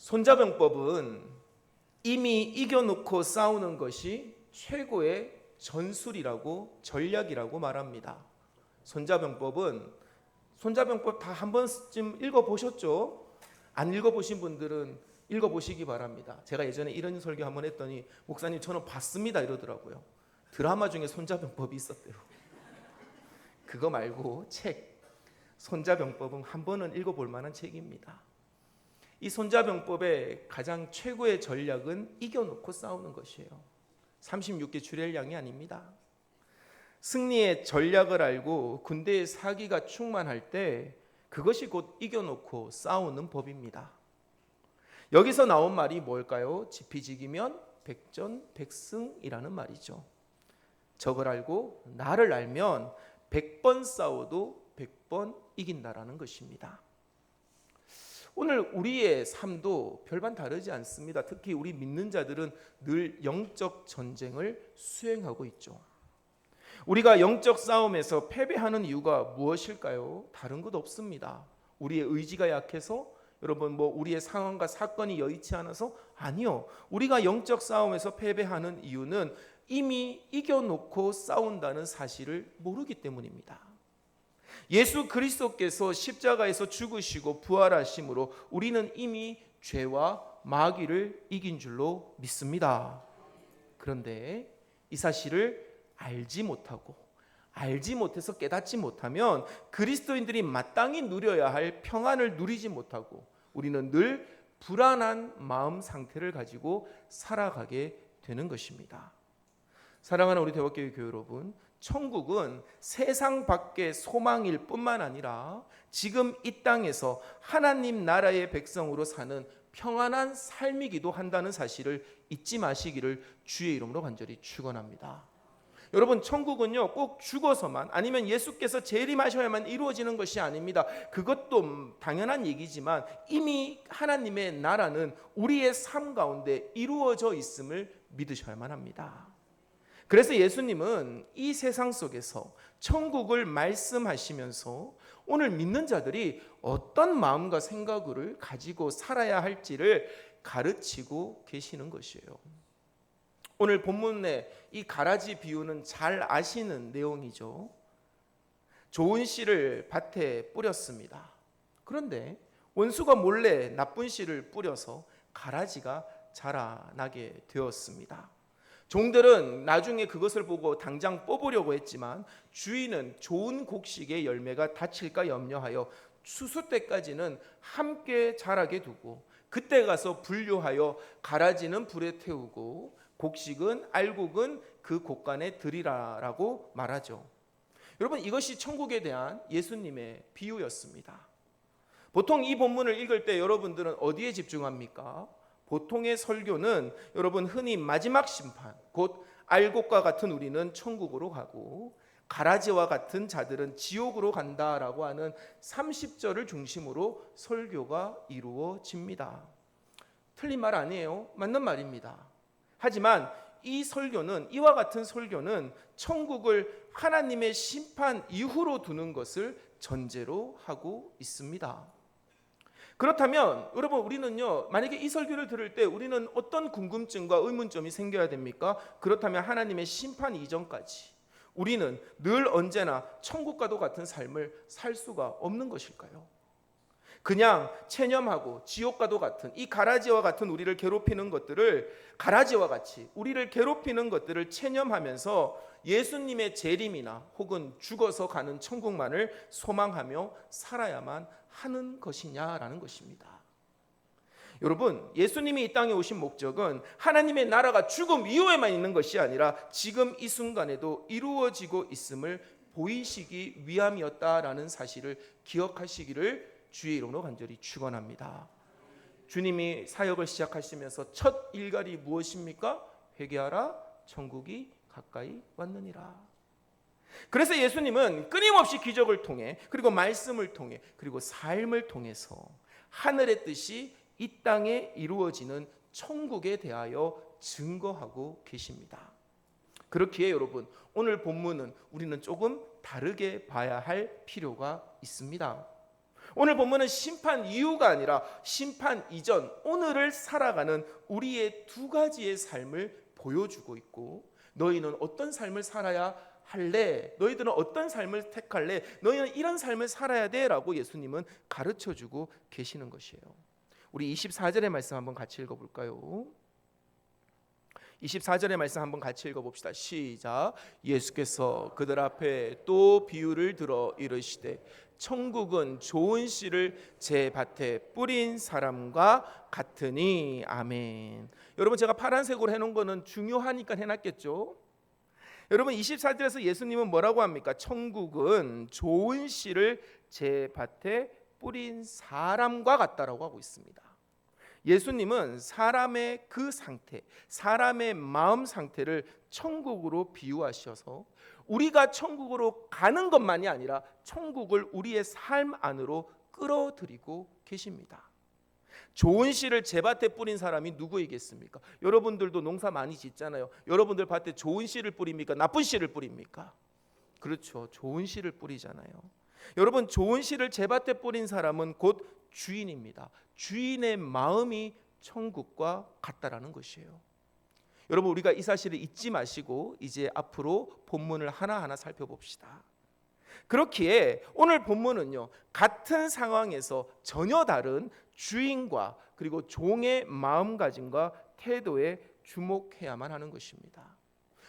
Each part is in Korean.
손자병법은 이미 이겨놓고 싸우는 것이 최고의 전술이라고 전략이라고 말합니다. 손자병법 다 한 번쯤 읽어보셨죠? 안 읽어보신 분들은 읽어보시기 바랍니다. 제가 예전에 이런 설교 한번 했더니 목사님 저는 봤습니다 이러더라고요. 드라마 중에 손자병법이 있었대요. 그거 말고 손자병법은 한 번은 읽어볼 만한 책입니다. 이 손자병법의 가장 최고의 전략은 이겨놓고 싸우는 것이에요. 36개 주렐량이 아닙니다. 승리의 전략을 알고 군대의 사기가 충만할 때 그것이 곧 이겨놓고 싸우는 법입니다. 여기서 나온 말이 뭘까요? 지피지기면 백전백승이라는 말이죠. 적을 알고 나를 알면 100번 싸워도 100번 이긴다라는 것입니다. 오늘 우리의 삶도 별반 다르지 않습니다. 특히 우리 믿는 자들은 늘 영적 전쟁을 수행하고 있죠. 우리가 영적 싸움에서 패배하는 이유가 무엇일까요? 다른 것 없습니다. 우리의 의지가 약해서? 여러분 우리의 상황과 사건이 여의치 않아서? 아니요. 우리가 영적 싸움에서 패배하는 이유는 이미 이겨놓고 싸운다는 사실을 모르기 때문입니다. 예수 그리스도께서 십자가에서 죽으시고 부활하심으로 우리는 이미 죄와 마귀를 이긴 줄로 믿습니다. 그런데 이 사실을 알지 못해서 깨닫지 못하면 그리스도인들이 마땅히 누려야 할 평안을 누리지 못하고 우리는 늘 불안한 마음 상태를 가지고 살아가게 되는 것입니다. 사랑하는 우리 대박교회 교회 여러분, 천국은 세상 밖의 소망일 뿐만 아니라 지금 이 땅에서 하나님 나라의 백성으로 사는 평안한 삶이기도 한다는 사실을 잊지 마시기를 주의 이름으로 간절히 축원합니다. 여러분, 천국은요 꼭 죽어서만 아니면 예수께서 재림하셔야만 이루어지는 것이 아닙니다. 그것도 당연한 얘기지만 이미 하나님의 나라는 우리의 삶 가운데 이루어져 있음을 믿으셔야만 합니다. 그래서 예수님은 이 세상 속에서 천국을 말씀하시면서 오늘 믿는 자들이 어떤 마음과 생각을 가지고 살아야 할지를 가르치고 계시는 것이에요. 오늘 본문의 이 가라지 비유는 잘 아시는 내용이죠. 좋은 씨를 밭에 뿌렸습니다. 그런데 원수가 몰래 나쁜 씨를 뿌려서 가라지가 자라나게 되었습니다. 종들은 나중에 그것을 보고 당장 뽑으려고 했지만 주인은 좋은 곡식의 열매가 닫힐까 염려하여 추수 때까지는 함께 자라게 두고 그때 가서 분류하여 가라지는 불에 태우고 곡식은 알곡은 그 곳간에 들이라라고 말하죠. 여러분, 이것이 천국에 대한 예수님의 비유였습니다. 보통 이 본문을 읽을 때 여러분들은 어디에 집중합니까? 보통의 설교는 여러분 흔히 마지막 심판, 곧 알곡과 같은 우리는 천국으로 가고 가라지와 같은 자들은 지옥으로 간다라고 하는 30절을 중심으로 설교가 이루어집니다. 틀린 말 아니에요. 맞는 말입니다. 하지만 이와 같은 설교는 천국을 하나님의 심판 이후로 두는 것을 전제로 하고 있습니다. 그렇다면 여러분, 우리는요 만약에 이 설교를 들을 때 우리는 어떤 궁금증과 의문점이 생겨야 됩니까? 그렇다면 하나님의 심판 이전까지 우리는 늘 언제나 천국과도 같은 삶을 살 수가 없는 것일까요? 그냥 체념하고 지옥과도 같은 이 가라지와 같은 우리를 괴롭히는 것들을 가라지와 같이 우리를 괴롭히는 것들을 체념하면서 예수님의 재림이나 혹은 죽어서 가는 천국만을 소망하며 살아야만 하는 것이냐라는 것입니다. 여러분, 예수님이 이 땅에 오신 목적은 하나님의 나라가 죽음 이후에만 있는 것이 아니라 지금 이 순간에도 이루어지고 있음을 보이시기 위함이었다라는 사실을 기억하시기를 주의 이름으로 간절히 축원합니다. 주님이 사역을 시작하시면서 첫 일갈이 무엇입니까? 회개하라, 천국이 가까이 왔느니라. 그래서 예수님은 끊임없이 기적을 통해 그리고 말씀을 통해 그리고 삶을 통해서 하늘의 뜻이 이 땅에 이루어지는 천국에 대하여 증거하고 계십니다. 그렇기에 여러분, 오늘 본문은 우리는 조금 다르게 봐야 할 필요가 있습니다. 오늘 본문은 심판 이후가 아니라 심판 이전, 오늘을 살아가는 우리의 두 가지의 삶을 보여주고 있고, 너희는 어떤 삶을 살아야 할래? 너희들은 어떤 삶을 택할래? 너희는 이런 삶을 살아야 돼 라고 예수님은 가르쳐주고 계시는 것이에요. 우리 24절의 말씀 한번 같이 읽어볼까요? 24절의 말씀 한번 같이 읽어봅시다. 시작. 예수께서 그들 앞에 또 비유를 들어 이르시되 천국은 좋은 씨를 제 밭에 뿌린 사람과 같으니. 아멘. 여러분, 제가 파란색으로 해놓은 거는 중요하니까 해놨겠죠. 여러분, 24절에서 예수님은 뭐라고 합니까? 천국은 좋은 씨를 제 밭에 뿌린 사람과 같다라고 하고 있습니다. 예수님은 사람의 그 상태, 사람의 마음 상태를 천국으로 비유하셔서 우리가 천국으로 가는 것만이 아니라 천국을 우리의 삶 안으로 끌어들이고 계십니다. 좋은 씨를 제 밭에 뿌린 사람이 누구이겠습니까? 여러분들도 농사 많이 짓잖아요. 여러분들 밭에 좋은 씨를 뿌립니까? 나쁜 씨를 뿌립니까? 그렇죠. 좋은 씨를 뿌리잖아요. 여러분, 좋은 씨를 제 밭에 뿌린 사람은 곧 주인입니다. 주인의 마음이 천국과 같다라는 것이에요. 여러분, 우리가 이 사실을 잊지 마시고 이제 앞으로 본문을 하나하나 살펴봅시다. 그렇기에 오늘 본문은요, 같은 상황에서 전혀 다른 주인과 그리고 종의 마음가짐과 태도에 주목해야만 하는 것입니다.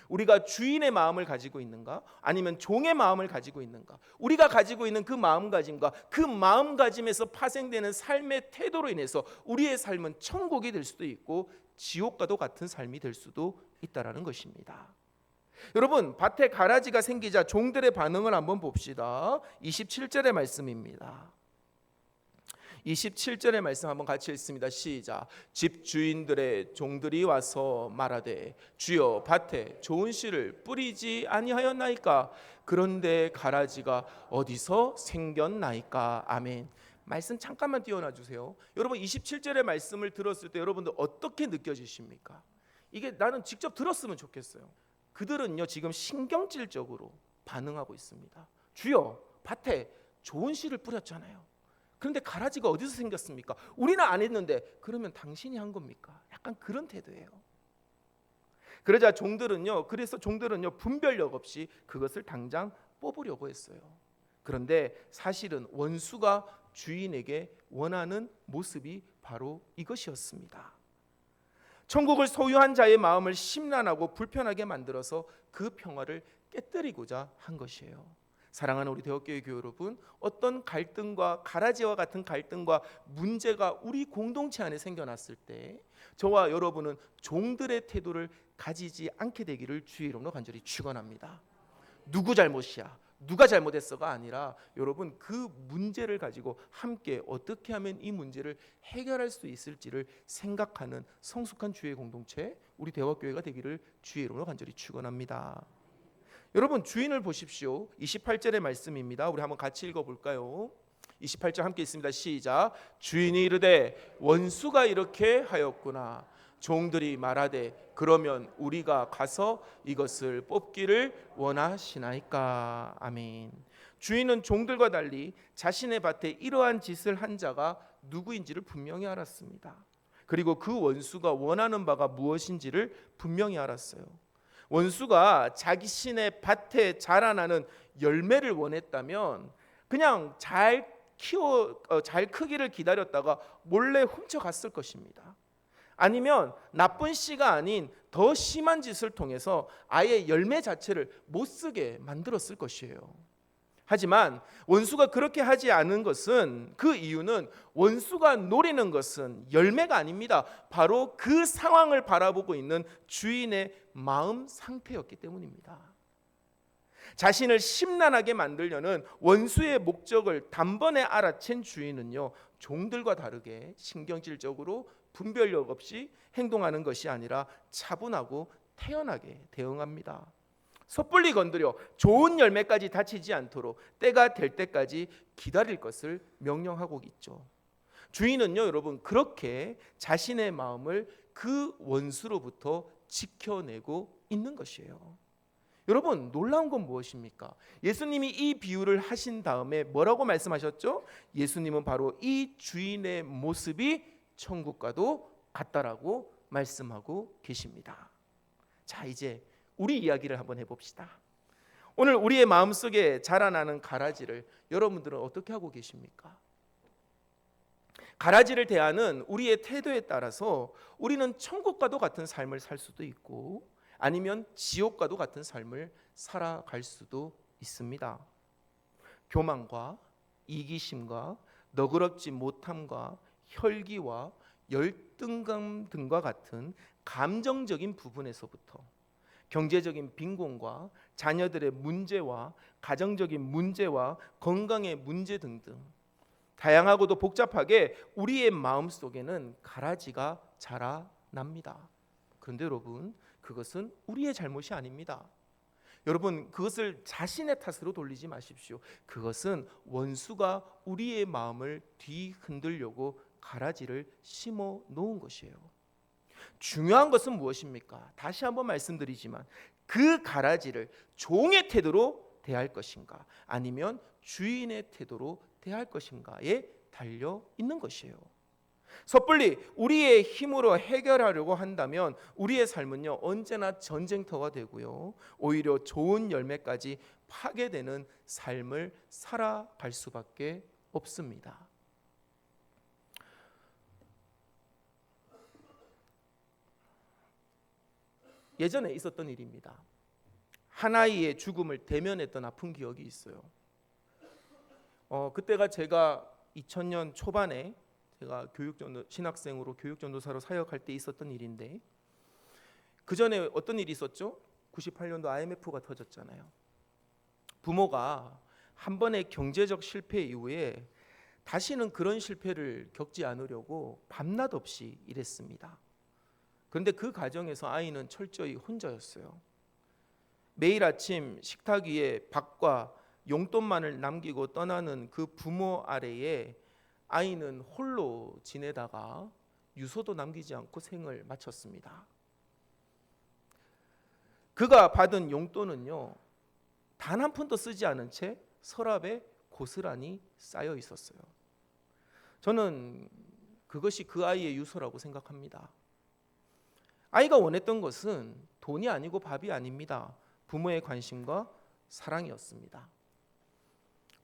우리가 주인의 마음을 가지고 있는가? 아니면 종의 마음을 가지고 있는가? 우리가 가지고 있는 그 마음가짐과 그 마음가짐에서 파생되는 삶의 태도로 인해서 우리의 삶은 천국이 될 수도 있고 지옥과도 같은 삶이 될 수도 있다라는 것입니다. 여러분, 밭에 가라지가 생기자 종들의 반응을 한번 봅시다. 27절의 말씀입니다. 27절의 말씀 한번 같이 읽습니다. 시작. 집주인들의 종들이 와서 말하되 주여 밭에 좋은 씨를 뿌리지 아니하였나이까? 그런데 가라지가 어디서 생겼나이까? 아멘. 말씀 잠깐만 띄워놔 주세요. 여러분, 27절의 말씀을 들었을 때 여러분들 어떻게 느껴지십니까? 이게 나는 직접 들었으면 좋겠어요. 그들은요 지금 신경질적으로 반응하고 있습니다. 주여 밭에 좋은 씨를 뿌렸잖아요. 그런데 가라지가 어디서 생겼습니까? 우리는 안 했는데. 그러면 당신이 한 겁니까? 약간 그런 태도예요. 그러자 종들은요 분별력 없이 그것을 당장 뽑으려고 했어요. 그런데 사실은 원수가 주인에게 원하는 모습이 바로 이것이었습니다. 천국을 소유한 자의 마음을 심란하고 불편하게 만들어서 그 평화를 깨뜨리고자 한 것이에요. 사랑하는 우리 대학교의 교회 여러분, 어떤 갈등과 가라지와 같은 갈등과 문제가 우리 공동체 안에 생겨났을 때 저와 여러분은 종들의 태도를 가지지 않게 되기를 주의 이름으로 간절히 축원합니다. 누구 잘못이야, 누가 잘못했어가 아니라 여러분 그 문제를 가지고 함께 어떻게 하면 이 문제를 해결할 수 있을지를 생각하는 성숙한 주의 공동체, 우리 대화교회가 되기를 주의 이름으로 간절히 축원합니다. 여러분, 주인을 보십시오. 28절의 말씀입니다. 우리 한번 같이 읽어볼까요? 28절 함께 있습니다. 시작. 주인이 이르되 원수가 이렇게 하였구나. 종들이 말하되 그러면 우리가 가서 이것을 뽑기를 원하시나이까? 아멘. 주인은 종들과 달리 자신의 밭에 이러한 짓을 한 자가 누구인지를 분명히 알았습니다. 그리고 그 원수가 원하는 바가 무엇인지를 분명히 알았어요. 원수가 자신의 밭에 자라나는 열매를 원했다면 그냥 잘 크기를 기다렸다가 몰래 훔쳐갔을 것입니다. 아니면 나쁜 씨가 아닌 더 심한 짓을 통해서 아예 열매 자체를 못 쓰게 만들었을 것이에요. 하지만 원수가 그렇게 하지 않은 것은, 그 이유는 원수가 노리는 것은 열매가 아닙니다. 바로 그 상황을 바라보고 있는 주인의 마음 상태였기 때문입니다. 자신을 심란하게 만들려는 원수의 목적을 단번에 알아챈 주인은요, 종들과 다르게 신경질적으로 분별력 없이 행동하는 것이 아니라 차분하고 태연하게 대응합니다. 섣불리 건드려 좋은 열매까지 다치지 않도록 때가 될 때까지 기다릴 것을 명령하고 있죠. 주인은요, 여러분 그렇게 자신의 마음을 그 원수로부터 지켜내고 있는 것이에요. 여러분, 놀라운 건 무엇입니까? 예수님이 이 비유를 하신 다음에 뭐라고 말씀하셨죠? 예수님은 바로 이 주인의 모습이 천국과도 같다라고 말씀하고 계십니다. 자, 이제 우리 이야기를 한번 해봅시다. 오늘 우리의 마음속에 자라나는 가라지를 여러분들은 어떻게 하고 계십니까? 가라지를 대하는 우리의 태도에 따라서 우리는 천국과도 같은 삶을 살 수도 있고 아니면 지옥과도 같은 삶을 살아갈 수도 있습니다. 교만과 이기심과 너그럽지 못함과 혈기와 열등감 등과 같은 감정적인 부분에서부터 경제적인 빈곤과 자녀들의 문제와 가정적인 문제와 건강의 문제 등등 다양하고도 복잡하게 우리의 마음 속에는 가라지가 자라납니다. 그런데 여러분, 그것은 우리의 잘못이 아닙니다. 여러분, 그것을 자신의 탓으로 돌리지 마십시오. 그것은 원수가 우리의 마음을 뒤흔들려고 가라지를 심어 놓은 것이에요. 중요한 것은 무엇입니까? 다시 한번 말씀드리지만 그 가라지를 종의 태도로 대할 것인가 아니면 주인의 태도로 대할 것인가에 달려 있는 것이에요. 섣불리 우리의 힘으로 해결하려고 한다면 우리의 삶은요 언제나 전쟁터가 되고요 오히려 좋은 열매까지 파괴되는 삶을 살아갈 수밖에 없습니다. 예전에 있었던 일입니다. 한 아이의 죽음을 대면했던 아픈 기억이 있어요. 그때가 제가 2000년 초반에 제가 신학생으로 교육전도사로 사역할 때 있었던 일인데 그 전에 어떤 일이 있었죠? 98년도 IMF가 터졌잖아요. 부모가 한 번의 경제적 실패 이후에 다시는 그런 실패를 겪지 않으려고 밤낮 없이 일했습니다. 그런데 그 과정에서 아이는 철저히 혼자였어요. 매일 아침 식탁 위에 밥과 용돈만을 남기고 떠나는 그 부모 아래에 아이는 홀로 지내다가 유서도 남기지 않고 생을 마쳤습니다. 그가 받은 용돈은요 단 한 푼도 쓰지 않은 채 서랍에 고스란히 쌓여 있었어요. 저는 그것이 그 아이의 유서라고 생각합니다. 아이가 원했던 것은 돈이 아니고 밥이 아닙니다. 부모의 관심과 사랑이었습니다.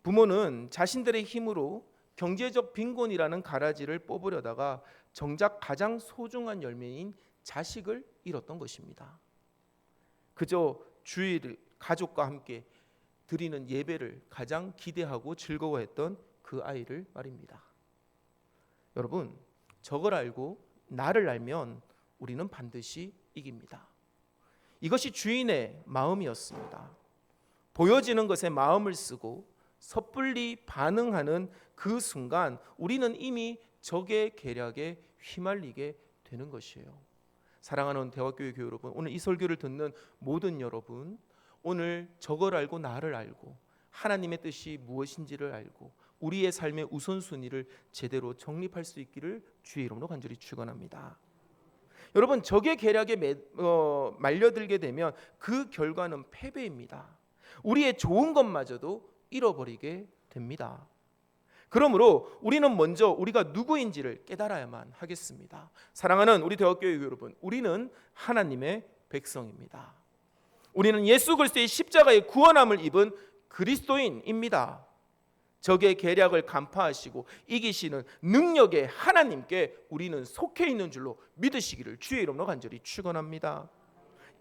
부모는 자신들의 힘으로 경제적 빈곤이라는 가라지를 뽑으려다가 정작 가장 소중한 열매인 자식을 잃었던 것입니다. 그저 주일 가족과 함께 드리는 예배를 가장 기대하고 즐거워했던 그 아이를 말입니다. 여러분, 저걸 알고 나를 알면 우리는 반드시 이깁니다. 이것이 주인의 마음이었습니다. 보여지는 것에 마음을 쓰고 섣불리 반응하는 그 순간 우리는 이미 적의 계략에 휘말리게 되는 것이에요. 사랑하는 대화교회 교회 여러분, 오늘 이 설교를 듣는 모든 여러분, 오늘 저걸 알고 나를 알고 하나님의 뜻이 무엇인지를 알고 우리의 삶의 우선순위를 제대로 정립할 수 있기를 주의 이름으로 간절히 축원합니다. 여러분, 적의 계략에 말려들게 되면 그 결과는 패배입니다. 우리의 좋은 것마저도 잃어버리게 됩니다. 그러므로 우리는 먼저 우리가 누구인지를 깨달아야만 하겠습니다. 사랑하는 우리 대학교회 여러분, 우리는 하나님의 백성입니다. 우리는 예수 그리스도의 십자가의 구원함을 입은 그리스도인입니다. 적의 계략을 간파하시고 이기시는 능력의 하나님께 우리는 속해 있는 줄로 믿으시기를 주의 이름으로 간절히 축원합니다.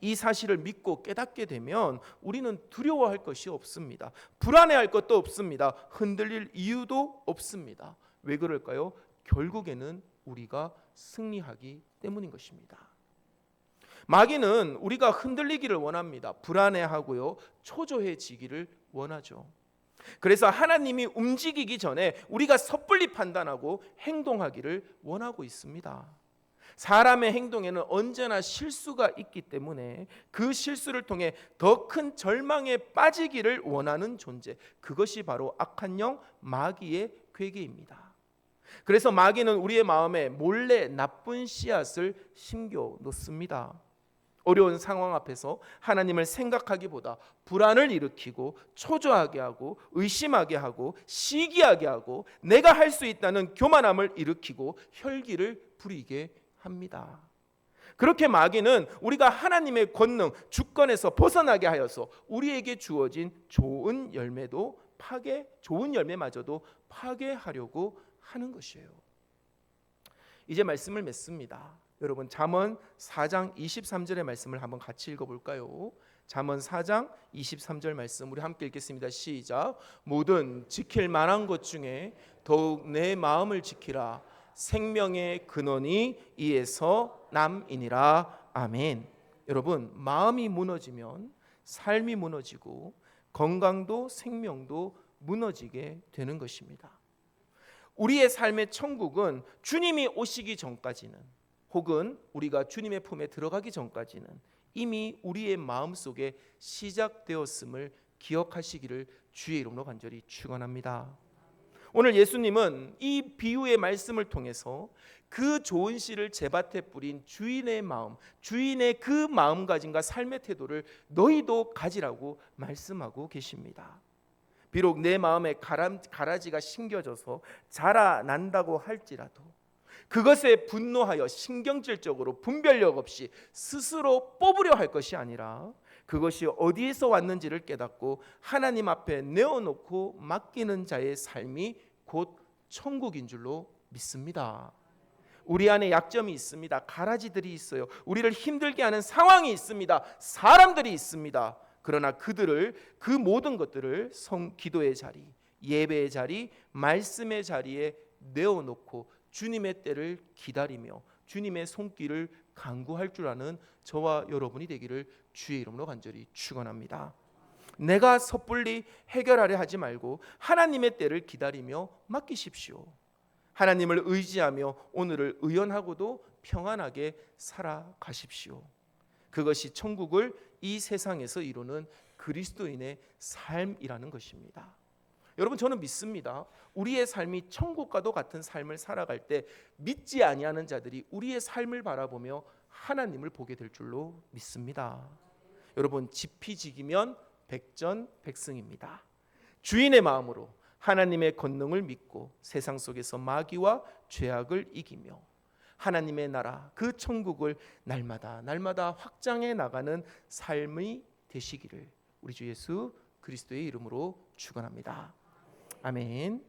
이 사실을 믿고 깨닫게 되면 우리는 두려워할 것이 없습니다. 불안해할 것도 없습니다. 흔들릴 이유도 없습니다. 왜 그럴까요? 결국에는 우리가 승리하기 때문인 것입니다. 마귀는 우리가 흔들리기를 원합니다. 불안해하고요, 초조해지기를 원하죠. 그래서 하나님이 움직이기 전에 우리가 섣불리 판단하고 행동하기를 원하고 있습니다. 사람의 행동에는 언제나 실수가 있기 때문에 그 실수를 통해 더 큰 절망에 빠지기를 원하는 존재, 그것이 바로 악한 영 마귀의 괴계입니다. 그래서 마귀는 우리의 마음에 몰래 나쁜 씨앗을 심겨 놓습니다. 어려운 상황 앞에서 하나님을 생각하기보다 불안을 일으키고 초조하게 하고 의심하게 하고 시기하게 하고 내가 할 수 있다는 교만함을 일으키고 혈기를 부리게 합니다. 그렇게 마귀는 우리가 하나님의 권능, 주권에서 벗어나게 하여서 우리에게 주어진 좋은 열매마저도 파괴하려고 하는 것이에요. 이제 말씀을 맺습니다. 여러분, 잠언 4장 23절의 말씀을 한번 같이 읽어볼까요? 잠언 4장 23절 말씀 우리 함께 읽겠습니다. 시작. 모든 지킬 만한 것 중에 더욱 내 마음을 지키라. 생명의 근원이 이에서 남이니라. 아멘. 여러분, 마음이 무너지면 삶이 무너지고 건강도 생명도 무너지게 되는 것입니다. 우리의 삶의 천국은 주님이 오시기 전까지는, 혹은 우리가 주님의 품에 들어가기 전까지는 이미 우리의 마음속에 시작되었음을 기억하시기를 주의 이름으로 간절히 축원합니다. 오늘 예수님은 이 비유의 말씀을 통해서 그 좋은 씨를 제밭에 뿌린 주인의 마음, 주인의 그 마음가짐과 삶의 태도를 너희도 가지라고 말씀하고 계십니다. 비록 내 마음에 가라지가 심겨져서 자라난다고 할지라도 그것에 분노하여 신경질적으로 분별력 없이 스스로 뽑으려 할 것이 아니라 그것이 어디에서 왔는지를 깨닫고 하나님 앞에 내어놓고 맡기는 자의 삶이 곧 천국인 줄로 믿습니다. 우리 안에 약점이 있습니다. 가라지들이 있어요. 우리를 힘들게 하는 상황이 있습니다. 사람들이 있습니다. 그러나 그 모든 것들을 기도의 자리, 예배의 자리, 말씀의 자리에 내어놓고 주님의 때를 기다리며 주님의 손길을 간구할 줄 아는 저와 여러분이 되기를 주의 이름으로 간절히 축원합니다. 내가 섣불리 해결하려 하지 말고 하나님의 때를 기다리며 맡기십시오. 하나님을 의지하며 오늘을 의연하고도 평안하게 살아가십시오. 그것이 천국을 이 세상에서 이루는 그리스도인의 삶이라는 것입니다. 여러분, 저는 믿습니다. 우리의 삶이 천국과도 같은 삶을 살아갈 때 믿지 아니하는 자들이 우리의 삶을 바라보며 하나님을 보게 될 줄로 믿습니다. 여러분, 지피지기면 백전백승입니다. 주인의 마음으로 하나님의 권능을 믿고 세상 속에서 마귀와 죄악을 이기며 하나님의 나라, 그 천국을 날마다 확장해 나가는 삶이 되시기를 우리 주 예수 그리스도의 이름으로 축원합니다. 아멘.